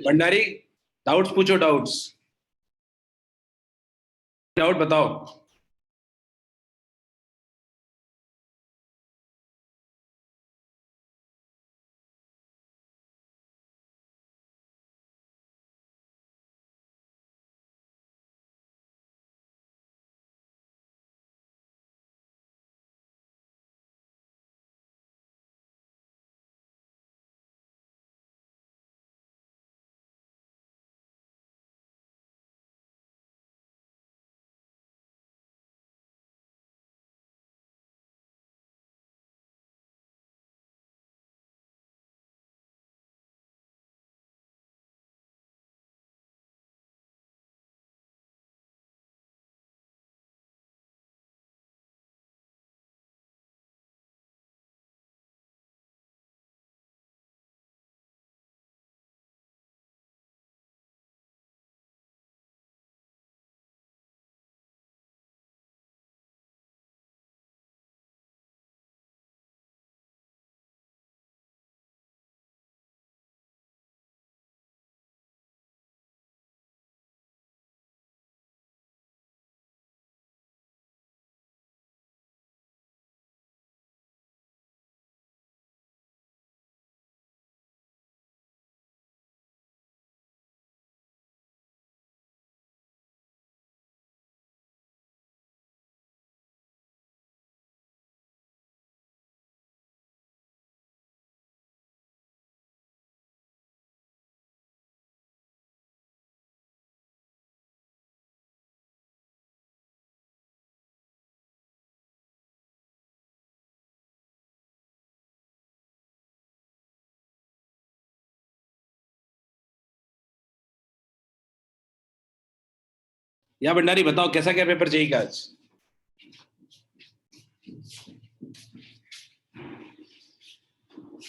Bhandari, doubts पूछो, doubts doubt बताओ। या भंडारी बताओ, कैसा क्या पेपर चाहिए आज?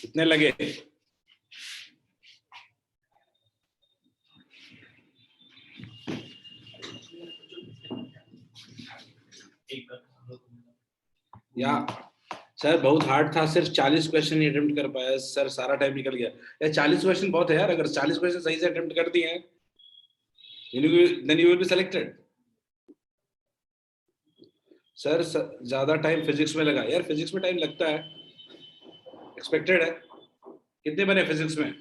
कितने लगे? या सर बहुत हार्ड था, सिर्फ 40 क्वेश्चन ही अटेम्प्ट कर पाया सर, सारा टाइम निकल गया यार। 40 क्वेश्चन बहुत है यार, अगर 40 क्वेश्चन सही से अटेम्प्ट कर दिए हैं then you will be selected. Sir ज्यादा टाइम फिजिक्स में लगा यार, फिजिक्स में टाइम लगता है, एक्सपेक्टेड है। कितने बने फिजिक्स में?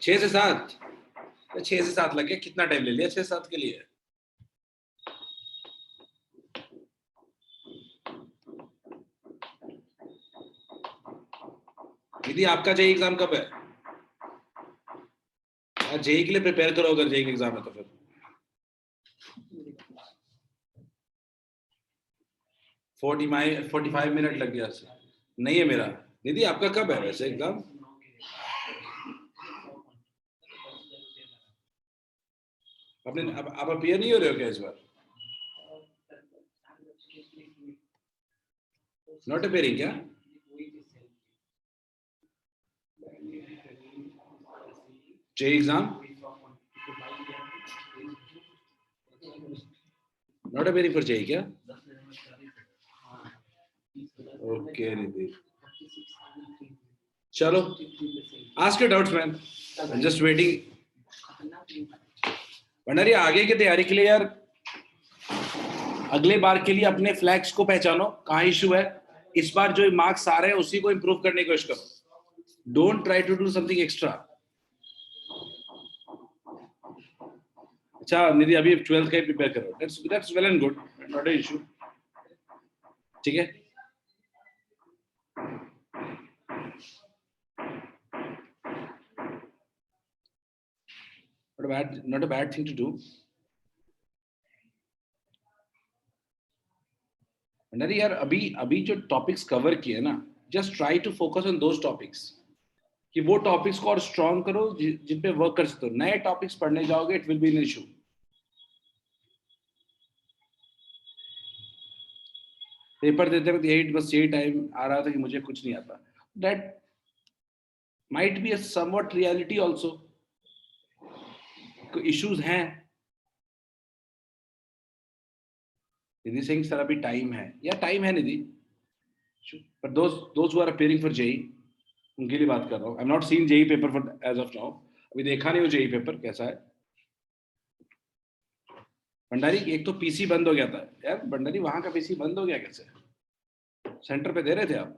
6 से 7? 6 से 7 लगे, कितना टाइम ले लिया 6 से 7 के लिए? दीदी आपका जेई एग्जाम कब है? जेई के लिए प्रिपेयर करो, अगर जेई एग्जाम है तो फिर 45 मिनट लग गया सर। नहीं है मेरा। दीदी आपका कब है वैसे एग्जाम? अपने आप अपीयर नहीं हो रहे हो क्या इस बार? नॉट अपेयरिंग क्या? JEE exam not appearing for JEE क्या? ओके दीदी, चलो ask your doubts man, I am just waiting. Bhandari आगे की तैयारी के लिए यार, अगले बार के लिए अपने फ्लैग्स को पहचानो, कहाँ इशू है। इस बार जो मार्क्स आ रहे हैं उसी को इंप्रूव करने की कोशिश करो, don't try to do something extra. अच्छा निधि, अभी 12th का ही प्रिपेयर करो, that's well and good, not a issue, ठीक है। not a bad thing to do. Bhandari यार, अभी अभी जो टॉपिक्स कवर किए ना, just try to focus on those topics, कि वो टॉपिक्स को और स्ट्रॉन्ग करो जिन पे वर्क कर सकते हो। नए टॉपिक्स पढ़ने जाओगे, it will be an issue. Paper देते वक्त यही बस यही टाइम आ रहा था कि मुझे कुछ नहीं आता। That might be a somewhat reality also, issues हैं। निधि सिंह सर अभी टाइम है या टाइम है निधि? पर those who are appearing for JEE, उनके लिए बात कर रहा हूँ. I've not seen JEE paper for as of now. अभी देखा नहीं वो JEE पेपर कैसा है. भंडारी एक तो पीसी बंद हो गया था यार. भंडारी वहां का पीसी बंद हो गया कैसे? सेंटर पे दे रहे थे आप.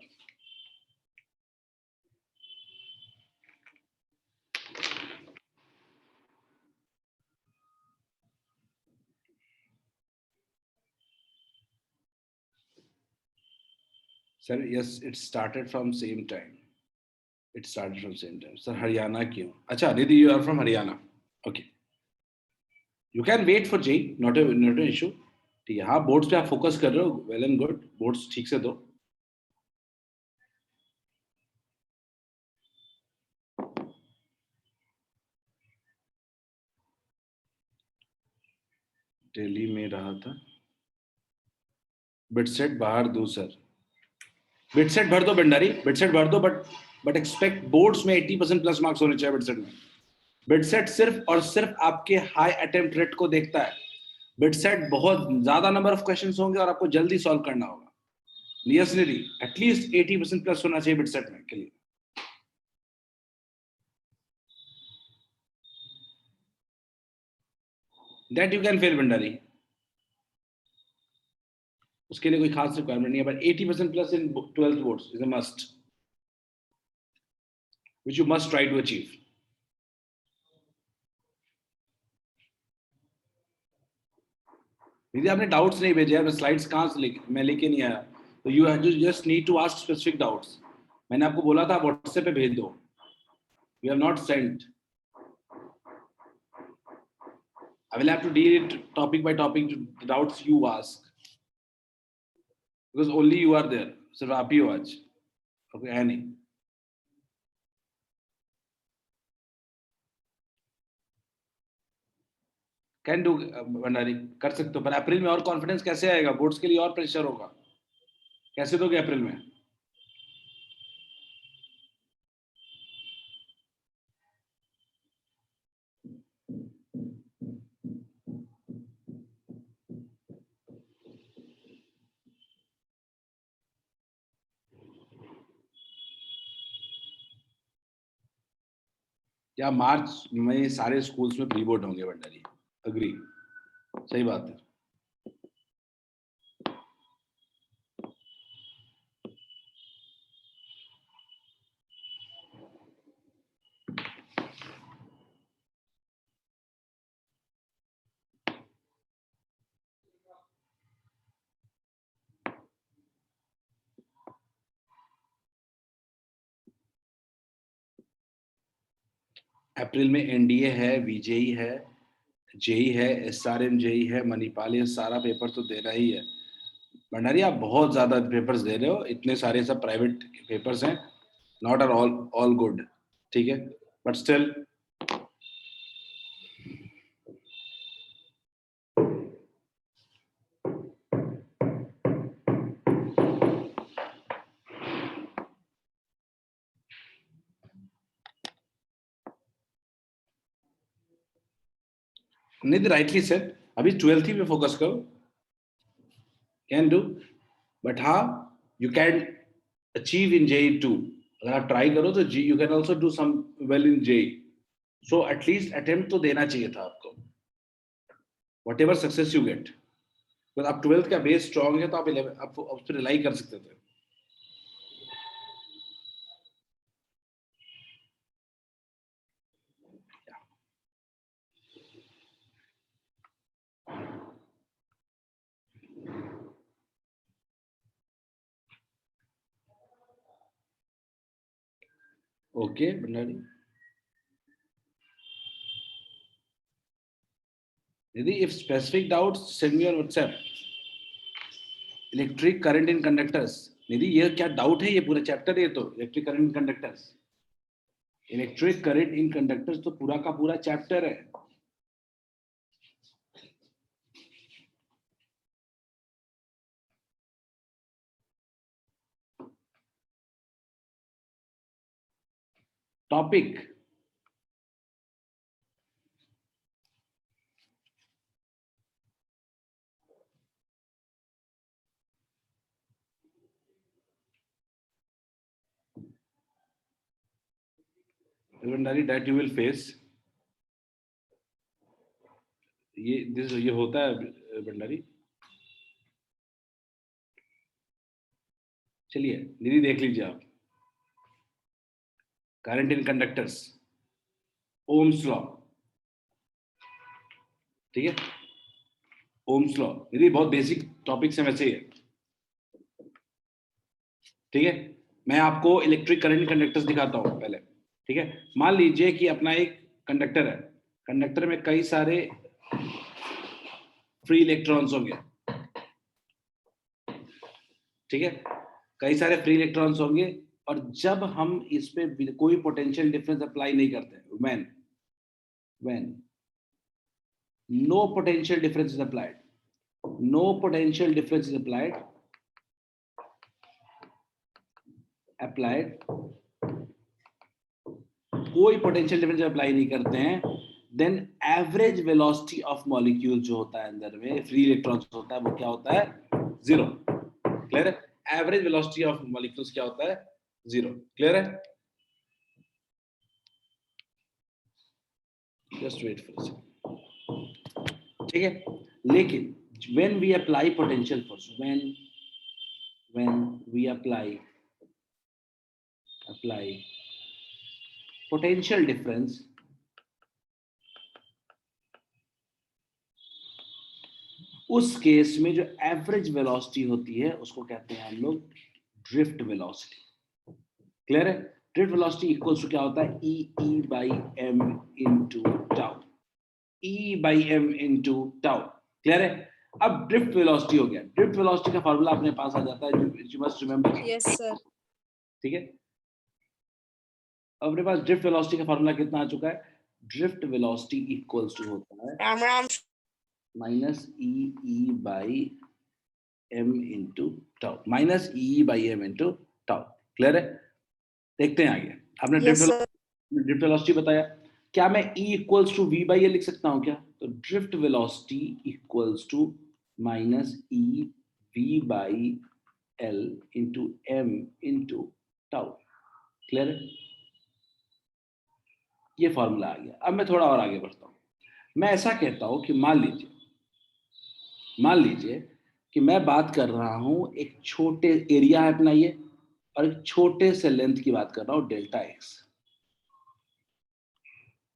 Sir, yes, it started from same time. It started from same time. Sir, Haryana क्यों? अच्छा, Nidhi, you are from Haryana. Okay. You can wait for JEE, not an issue. ठीक है. हाँ, बोर्ड्स पे आप फोकस कर रहे हो, well and good. बोर्ड्स ठीक से दो. दिल्ली में रहा था. बिटसेट बाहर दो सर. बिटसेट भर दो भंडारी, बिटसेट भर दो, बट एक्सपेक्ट बोर्ड्स में 80% प्लस मार्क्स होने चाहिए बिटसेट में. बिटसेट सिर्फ और सिर्फ आपके हाई अटेम्प्ट रेट को देखता है. बिटसेट बहुत ज्यादा नंबर ऑफ क्वेश्चंस होंगे और आपको जल्दी सॉल्व करना होगा. यस निधि, एटलीस्ट 80% प्लस होना चाहिए बिटसेट में के लिए. That you can fail Bhandari. उसके लिए कोई खास रिक्वायरमेंट नहीं है, but 80% plus in 12th boards is a must, which you must try to achieve. दीदी आपने डाउट्स नहीं भेजे यार, स्लाइड्स कहाँ से मैं लेके नहीं आया. तो you just need to ask specific doubts. मैंने आपको बोला था व्हाट्सएप पे भेज दो. You have not sent. I will have to deal it topic by topic, the doubts you ask, because only you are there. सिर्फ आप ही हो आज. ओके है नहीं. कैन डू भंडारी, कर सकते हो, पर अप्रैल में और कॉन्फिडेंस कैसे आएगा? बोर्ड्स के लिए और प्रेशर होगा. कैसे दोगे अप्रैल में? या मार्च में सारे स्कूल्स में प्री बोर्ड होंगे भंडारी. अग्री. सही बात है. अप्रैल में एनडीए है, वीजेई है, जेई है, एसआरएम जेई है, मणिपाल, ये सारा पेपर तो देना ही है. भंडारी आप बहुत ज्यादा पेपर्स दे रहे हो. इतने सारे सब प्राइवेट पेपर्स हैं. Not are all good. ठीक है, but still Nidhi rightly said, अभी 12th ही पे फोकस करो. कैन डू, बट हाँ, you can achieve in JEE too. अगर आप ट्राई करो तो जी you can also do some well in JEE. So at least attempt तो देना चाहिए था आपको, whatever success you get. Because आप 12th का बेस स्ट्रॉन्ग है तो आप उस पर रिलाई कर सकते थे. Okay Bhandari. Nidhi, if specific doubts, send me on WhatsApp. Electric current in conductors. Nidhi ये क्या डाउट है? ये पूरा चैप्टर है. तो electric current in conductors, electric current in conductors तो पूरा का पूरा चैप्टर है. Topic Bhandari that you will face, ये होता है भंडारी। चलिए दीदी देख लीजिए आप, current in conductors, Ohm's law, ठीक है, ओम्स लॉ। दीदी बहुत बेसिक टॉपिक्स है वैसे ही है, ठीक है। मैं आपको इलेक्ट्रिक करंट कंडक्टर्स दिखाता हूं पहले, ठीक है। मान लीजिए कि अपना एक कंडक्टर है, कंडक्टर में कई सारे फ्री इलेक्ट्रॉन्स होंगे, ठीक है, कई सारे फ्री इलेक्ट्रॉन्स होंगे, और जब हम इस पे कोई पोटेंशियल डिफरेंस अप्लाई नहीं करते, when no potential difference is applied, no potential difference is applied, कोई पोटेंशियल डिफरेंस अप्लाई नहीं करते हैं, then average velocity of molecule जो होता है अंदर में फ्री इलेक्ट्रॉन्स होता है, वो क्या होता है? जीरो। क्लियर है? एवरेज वेलोसिटी ऑफ मॉलिक्यूल्स क्या होता है? जीरो। क्लियर है? Just wait for a second, ठीक है। लेकिन when we apply potential force, when we apply potential difference, उस केस में जो एवरेज वेलोसिटी होती है उसको कहते हैं हम लोग ड्रिफ्ट वेलोसिटी। क्लियर है? ड्रिफ्ट वेलोसिटी इक्वल्स टू क्या होता है? E by M into tau, E by M into tau. Clear है? अब ड्रिफ्ट वेलोसिटी हो गया, ड्रिफ्ट वेलोसिटी का फॉर्मूला अपने पास आ जाता है, you must remember. Yes sir. ठीक है, अपने पास ड्रिफ्ट वेलोसिटी का फॉर्मूला कितना आ चुका है? ड्रिफ्ट वेलोसिटी इक्वल्स टू होता है राम राम minus E by M into tau, minus E by M into tau. Clear है? देखते हैं आगे। आपने ड्रिफ्ट वेलोसिटी बताया, क्या मैं E equals to V by L लिख सकता हूं क्या? तो drift velocity equals to minus E V by L into M into tau. Clear है? ये फॉर्मूला आ गया। अब मैं थोड़ा और आगे बढ़ता हूं। मैं ऐसा कहता हूं कि मान लीजिए कि मैं बात कर रहा हूं एक छोटे एरिया है अपना ये, और एक छोटे से लेंथ की बात कर रहा हूं डेल्टा एक्स,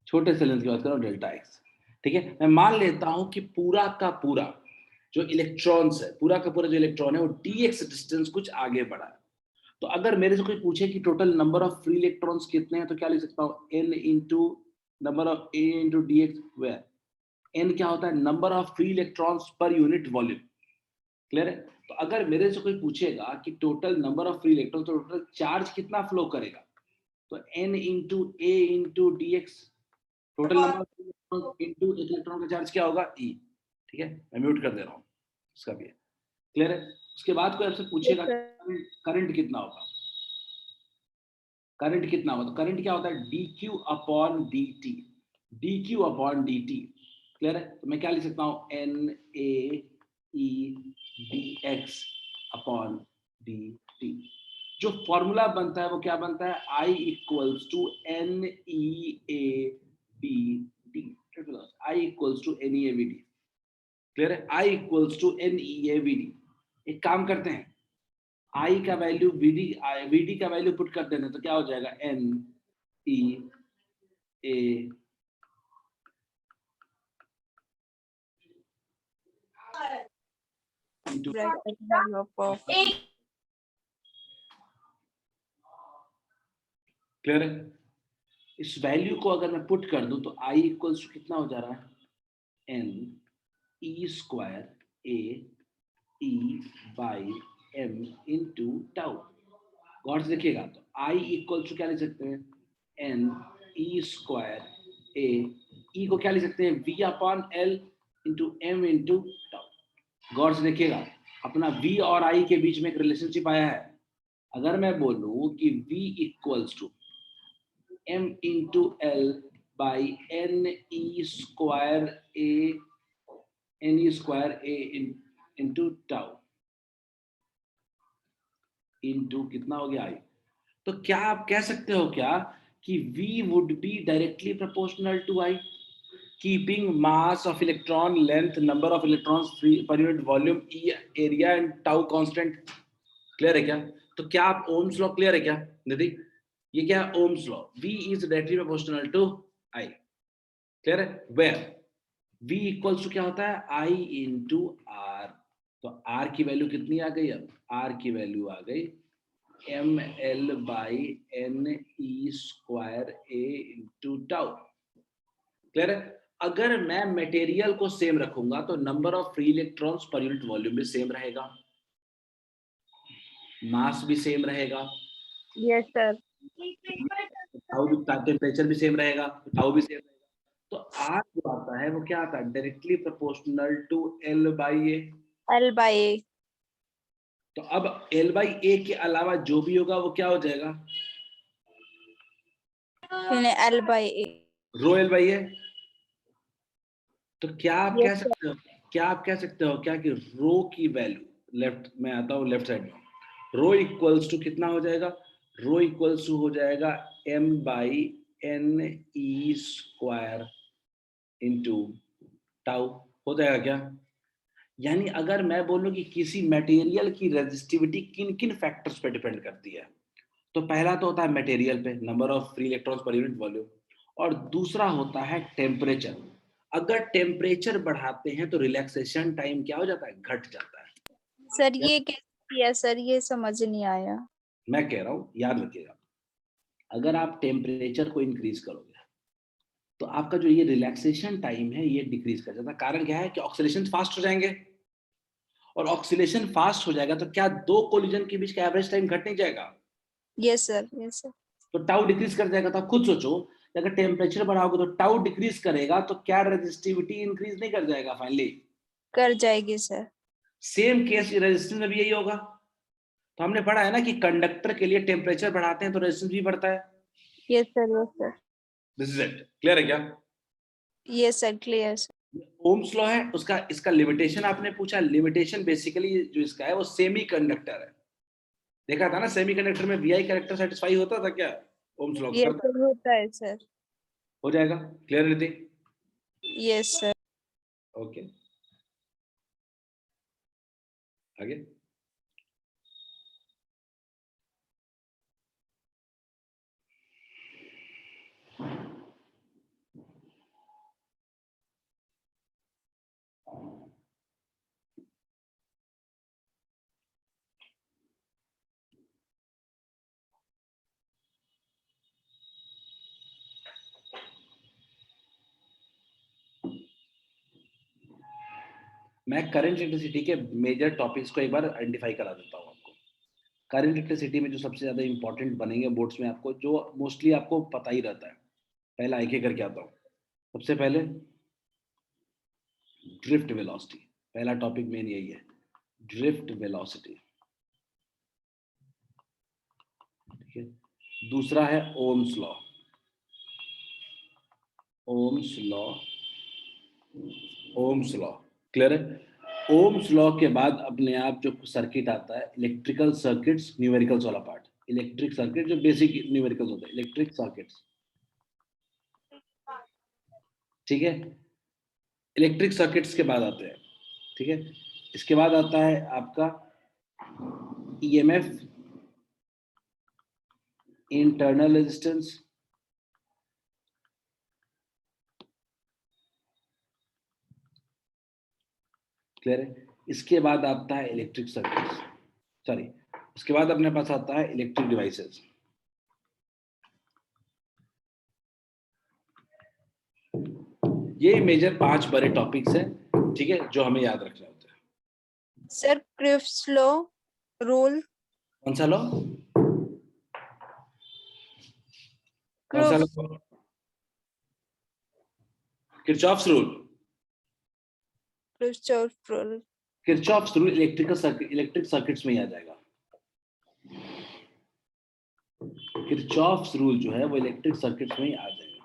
छोटे से लेंथ की बात कर रहा हूं डेल्टा एक्स। ठीक है, मैं मान लेता हूं कि पूरा का पूरा जो इलेक्ट्रॉन्स है, पूरा का पूरा जो इलेक्ट्रॉन है वो dx डिस्टेंस कुछ आगे बढ़ा है। तो अगर मेरे से कोई पूछे कि total number of free electrons कितने हैं, तो क्या लिख सकता हूं? n into number of a into dx, where n क्या होता है? Number of free electrons per unit volume. Clear है? तो अगर मेरे से कोई पूछेगा कि total number of free electron, तो टोटल चार्ज कितना फ्लो करेगा, तो n into a into dx, total number of electron into एक इलेक्ट्रॉन का चार्ज क्या होगा? E। ठीक है, मैं म्यूट कर दे रहा हूँ इसका भी। क्लियर है? उसके बाद कोई आपसे पूछेगा करंट कितना होगा, करंट कितना होगा, तो करंट क्या होता है? dq upon dt, dq upon dt। Clear है? तो मैं क्या लिख सकता हूँ? NaE dx upon dt। जो फॉर्मूला बनता है वो क्या बनता है? I equals to NeABD, I equals to NeABD। Clear है? I equals to NeABD। एक काम करते हैं, I का वैल्यू VD का वैल्यू पुट कर देते हैं, तो क्या हो जाएगा? NeA क्लियर है? इस वैल्यू को अगर मैं पुट कर दूं तो I इक्वल्स टू कितना हो जा रहा है? N E square A E by M into tau. गौर से देखिएगा, तो I इक्वल टू क्या लिख सकते हैं? N E square A, E को क्या लिख सकते हैं? V upon L into M into tau. गौर से देखिएगा, अपना V और I के बीच में एक रिलेशनशिप आया है। अगर मैं बोलूं कि V equals to M into L by NE square A, NE square A into tau into कितना हो गया? I। तो क्या आप कह सकते हो क्या कि V would be directly proportional to I, keeping mass of electron, length, number of electrons free per unit volume, E area and tau constant. Clear है क्या? तो क्या आप ओम्स लॉ क्लियर है क्या निधि? ये क्या है Ohm's law? V is directly proportional to I. Clear है? Where V इक्वल्स टू क्या होता है? I into R. तो R की वैल्यू कितनी आ गई? अब R की वैल्यू आ गई ml by ne square a into tau. Clear है? अगर मैं मटेरियल को सेम रखूंगा तो number of free electrons per unit volume भी सेम रहेगा, मास भी सेम रहेगा, यस सर। टेम्परेचर भी सेम रहेगा, टाउ भी सेम रहेगा। तो आर जो आता है वो क्या आता है? Directly proportional to L by A. L by A. तो अब एल बाई ए के अलावा जो भी होगा वो क्या हो जाएगा? L by A. Rho L by A. तो क्या आप कह सकते हो, क्या कि रो की वैल्यू, लेफ्ट में आता हूँ, लेफ्ट साइड में, रो इक्वल्स टू कितना हो जाएगा? रो इक्वल्स टू हो जाएगा m by N E square into tau. हो जाएगा क्या? यानी अगर मैं बोलूं कि किसी मटेरियल की रेजिस्टिविटी किन किन फैक्टर्स पे डिपेंड करती है, तो पहला तो होता है मटेरियल पे, number of free electrons per unit volume, और दूसरा होता है टेम्परेचर। अगर टेम्परेचर बढ़ाते हैं तो रिलैक्सेशन टाइम क्या हो जाता है? घट जाता है। सर ये कैसे किया सर? ये समझ नहीं आया। मैं कह रहा हूं, याद रखिएगा, अगर आप टेम्परेचर को इंक्रीज करोगे तो आपका जो ये रिलैक्सेशन टाइम है ये डिक्रीज कर जाता है। कारण क्या है कि ऑक्सीडेशन फास्ट हो जाएंगे, और ऑक्सीडेशन फास्ट हो जाएगा तो क्या दो कोलिजन के बीच का एवरेज टाइम घट नहीं जाएगा? Yes sir, yes sir. तो टाउ डिक्रीज कर जाएगा। तो आप खुद सोचो, अगर टेम्परेचर बढ़ाओगे तो टाउ डिक्रीज करेगा, तो क्या रेजिस्टिविटी इंक्रीज नहीं कर जाएगा? फाइनली कर जाएगी सर। सेम केस रेजिस्टेंस में भी यही होगा। तो हमने पढ़ा है ना कि कंडक्टर के लिए टेम्परेचर बढ़ाते हैं तो रेजिस्टेंस भी बढ़ता है। Yes sir, yes sir. This is it. Clear है क्या? Yes sir, clear sir. Ohm's law है उसका, इसका लिमिटेशन आपने पूछा। लिमिटेशन बेसिकली जो इसका है वो सेमी कंडक्टर है। देखा था ना सेमी कंडक्टर में वी आई कैरेक्टर सेटिस्फाई होता था क्या? ओम्स लॉ यस करता सर, होता है सर। हो जाएगा। क्लियर रीति? Yes sir. ओके, आगे। मैं करंट इलेक्ट्रिसिटी के मेजर टॉपिक्स को एक बार आइडेंटिफाई करा देता हूँ आपको। करंट इलेक्ट्रिसिटी में जो सबसे ज्यादा इंपॉर्टेंट बनेंगे बोर्ड्स में आपको, जो मोस्टली आपको पता ही रहता है, पहला एक एक करके आता हूँ। सबसे पहले ड्रिफ्ट वेलोसिटी, पहला टॉपिक मेन यही है, ड्रिफ्ट वेलोसिटी। ठीक है। दूसरा है Ohm's law. Ohm's law, Ohm's law. Clear है? ओम्स लॉ के बाद अपने आप जो सर्किट आता है, इलेक्ट्रिकल सर्किट्स, न्यूमेरिकल्स वाला पार्ट। इलेक्ट्रिक सर्किट जो बेसिक न्यूमेरिकल्स होते हैं, इलेक्ट्रिक सर्किट्स। ठीक है। इलेक्ट्रिक सर्किट्स के बाद आते हैं। ठीक है। इसके बाद आता है आपका ईएमएफ, इंटरनल रेजिस्टेंस। क्लियर है? इसके बाद आता है इलेक्ट्रिक सर्किट्स, सॉरी, उसके बाद अपने पास आता है इलेक्ट्रिक डिवाइसेस। ये मेजर 5 बड़े टॉपिक्स हैं, ठीक है, जो हमें याद रखने होते हैं। Sir Kirchhoff's law, rule. कौन सा लॉ? कौन सा law? Kirchhoff's rule. Kirchhoff rule. Kirchhoff's rule electric circuits में ही आ जाएगा। किरचॉफ्स रूल जो है वो इलेक्ट्रिक सर्किट्स में ही आ जाएगा।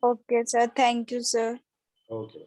Okay sir, thank you sir. Okay.